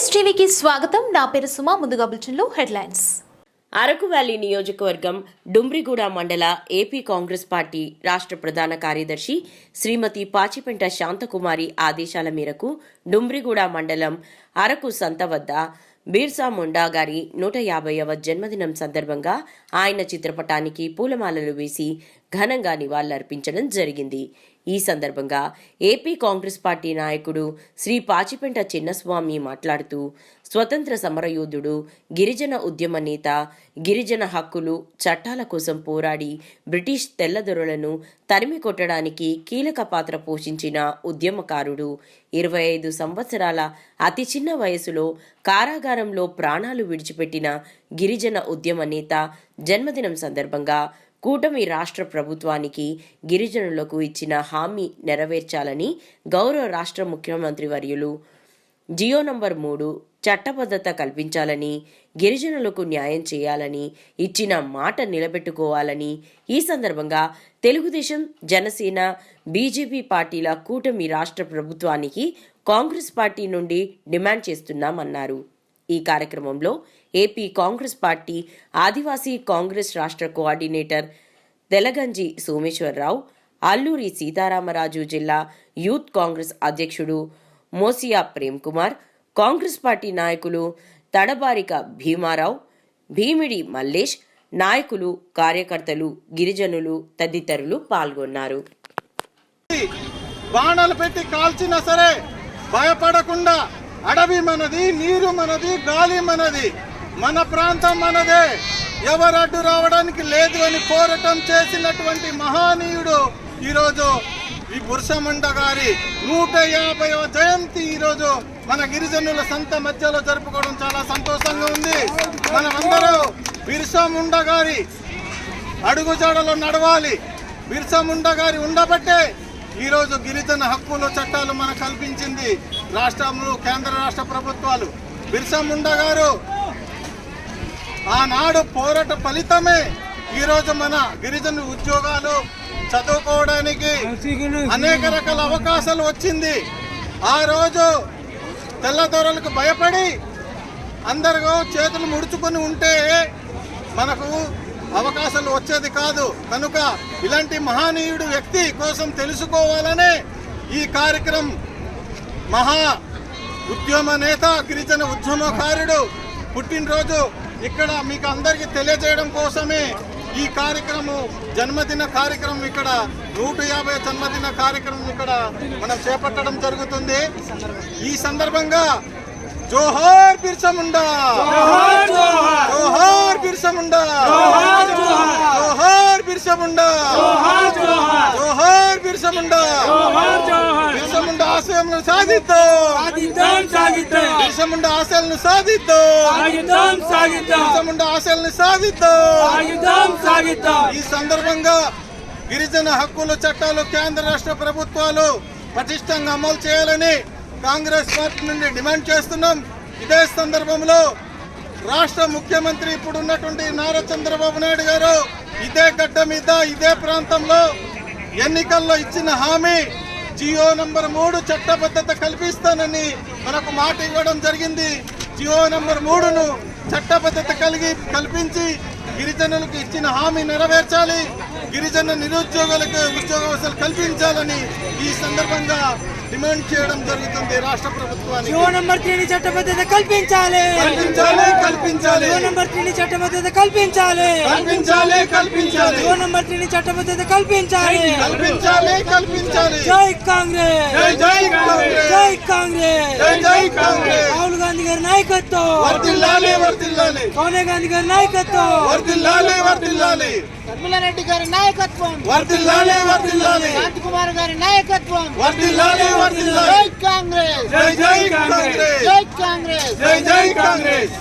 News టీవీకి స్వాగతం. నా పేరు సుమా. ముందుగా బులెటిన్లో హెడ్లైన్స్. అరకు వ్యాలీ నియోజకవర్గం డుమ్రిగూడ మండల ఏపీ కాంగ్రెస్ పార్టీ రాష్ట్ర ప్రధాన కార్యదర్శి శ్రీమతి పాచిపెంట శాంతకుమారి ఆదేశాల మేరకు డుమ్రిగూడ మండలం అరకు సంత వద్ద బిర్సా ముండా గారి 150వ జన్మదినం సందర్భంగా ఆయన చిత్రపటానికి పూలమాలలు వేసి ఘనంగా నివాళులర్పించడం జరిగింది. ఈ సందర్భంగా ఏపీ కాంగ్రెస్ పార్టీ నాయకుడు శ్రీ పాచిపెంట చిన్నస్వామి మాట్లాడుతూ, స్వతంత్ర సమరయోధుడు, గిరిజన ఉద్యమ నేత, గిరిజన హక్కులు, చట్టాల కోసం పోరాడి బ్రిటిష్ తెల్లదొరలను తరిమి కొట్టడానికి కీలక పాత్ర పోషించిన ఉద్యమకారుడు, 25 సంవత్సరాల అతి చిన్న వయసులో కారాగారంలో ప్రాణాలు విడిచిపెట్టిన గిరిజన ఉద్యమ నేత జన్మదినం సందర్భంగా కూటమి రాష్ట్ర ప్రభుత్వానికి గిరిజనులకు ఇచ్చిన హామీ నెరవేర్చాలని, గౌరవ రాష్ట్ర ముఖ్యమంత్రి వర్యులు జియో నంబర్ 3 చట్టబద్ధత కల్పించాలని, గిరిజనులకు న్యాయం చేయాలని ఇచ్చిన మాట నిలబెట్టుకోవాలని ఈ సందర్భంగా తెలుగుదేశం, జనసేన, బీజేపీ పార్టీల కూటమి రాష్ట్ర ప్రభుత్వానికి కాంగ్రెస్ పార్టీ నుండి డిమాండ్ చేస్తున్నామన్నారు. ఈ కార్యక్రమంలో ఏపీ కాంగ్రెస్ పార్టీ ఆదివాసీ కాంగ్రెస్ రాష్ట్ర కోఆర్డినేటర్ తెలగంజి సోమేశ్వరరావు, అల్లూరి సీతారామరాజు జిల్లా యూత్ కాంగ్రెస్ అధ్యక్షుడు మోసియా ప్రేమ్ కుమార్, కాంగ్రెస్ పార్టీ నాయకులు తడబారిక భీమారావు, భీమిడి మల్లేష్, నాయకులు, కార్యకర్తలు, గిరిజనులు తదితరులు పాల్గొన్నారు. బాణాలు పెట్టి కాల్చినా సరే భయపడకుండా, అడవి మనది, నీరు మనది, గాలి మనది, మన ప్రాంతం మనదే, ఎవరు అడ్డు రావడానికి లేదు అని పోరాటం చేసినటువంటి మహానీయుడు ఈరోజు ఈ బిర్సా ముండా గారి 150వ జయంతి ఈరోజు మన గిరిజనుల సంత మధ్యలో జరుపుకోవడం చాలా సంతోషంగా ఉంది. మనమందరూ బిర్సా ముండా గారి అడుగుజాడలో నడవాలి. బిర్సా ముండా గారి ఉండబట్టే ఈరోజు గిరిజన హక్కులు, చట్టాలు మనకు కల్పించింది రాష్ట్రంలో కేంద్ర రాష్ట్ర ప్రభుత్వాలు. బిర్సా ముండా గారు ఆనాడు పోరాట ఫలితమే ఈరోజు మన గిరిజన ఉద్యోగాలు, చదువుకోవడానికి అనేక రకాల అవకాశాలు వచ్చింది. ఆ రోజు తెల్లదొరలకు భయపడి అందరూ చేతులు ముడుచుకొని ఉంటే మనకు అవకాశాలు వచ్చేది కాదు. కనుక ఇలాంటి మహనీయుడు వ్యక్తి కోసం తెలుసుకోవాలనే ఈ కార్యక్రమం, మహా ఉద్యమ నేత, గిరిజన ఉద్యమకారుడు పుట్టినరోజు ఇక్కడ మీకు అందరికీ తెలియజేయడం కోసమే ఈ కార్యక్రమం, జన్మదిన కార్యక్రమం, ఇక్కడ 150 జన్మదిన కార్యక్రమం ఇక్కడ మనం చేపట్టడం జరుగుతుంది. ఈ సందర్భంగా జోహార్ బిర్సా ముండా, జోహార్ బిర్సా ముండా, జోహార్ బిర్సా ముండా, జోహార్ బిర్సా ముండా. బిర్సా ముండా ఆశయాలను సాధిద్దాం, బిర్సా ముండా ఆశయాలను సాధిద్దాం, బిర్సా ముండా ఆశయాలను సాధిద్దాం. ఈ సందర్భంగా గిరిజన హక్కులు, చట్టాలు కేంద్ర రాష్ట్ర ప్రభుత్వాలు పటిష్టంగా అమలు చేయాలని కాంగ్రెస్ పార్టీ నుండి డిమాండ్ చేస్తున్నాం. ఇదే సందర్భంలో రాష్ట్ర ముఖ్యమంత్రి ఇప్పుడు ఉన్నటువంటి నారా చంద్రబాబు నాయుడు గారు ఇదే గడ్డ మీద, ఇదే ప్రాంతంలో ఎన్నికల్లో ఇచ్చిన హామీ జియో నంబర్ 3 చట్టబద్ధత కల్పిస్తానని మనకు మాట ఇవ్వడం జరిగింది. జియో నంబర్ 3ను చట్టబద్ధత కల్పించి గిరిజనులకు ఇచ్చిన హామీ నెరవేర్చాలి, గిరిజన నిరుద్యోగులకు ఉద్యోగావకాశాలు కల్పించాలని ఈ సందర్భంగా డిమాండ్ చేయడం జరుగుతుంది రాష్ట్ర ప్రభుత్వానికి. జియో నంబర్ 3 చట్టబద్ధత కల్పించాలి, కల్పించాలి. జియో నంబర్ 3 చట్టబద్ధత కల్పించాలి, జియో నంబర్ 3 చట్టబద్ధత కల్పించాలి. జై కాంగ్రెస్, జై కాంగ్రెస్, జై కాంగ్రెస్, జై కాంగ్రెస్. రాహుల్ గాంధీ గారి నాయకత్వం, వర్ధిల్లాలి, సోనియా గాంధీ గారి నాయకత్వం, వర్ధిల్లాలి. రెడ్డి గారి నాయకత్వం, వర్ధిల్లాలి, శాంతి కుమార్ గారి నాయకత్వం, వర్ధిల్లాలి. జై కాంగ్రెస్, జై కాంగ్రెస్, జై కాంగ్రెస్. జై కాంగ్రెస్.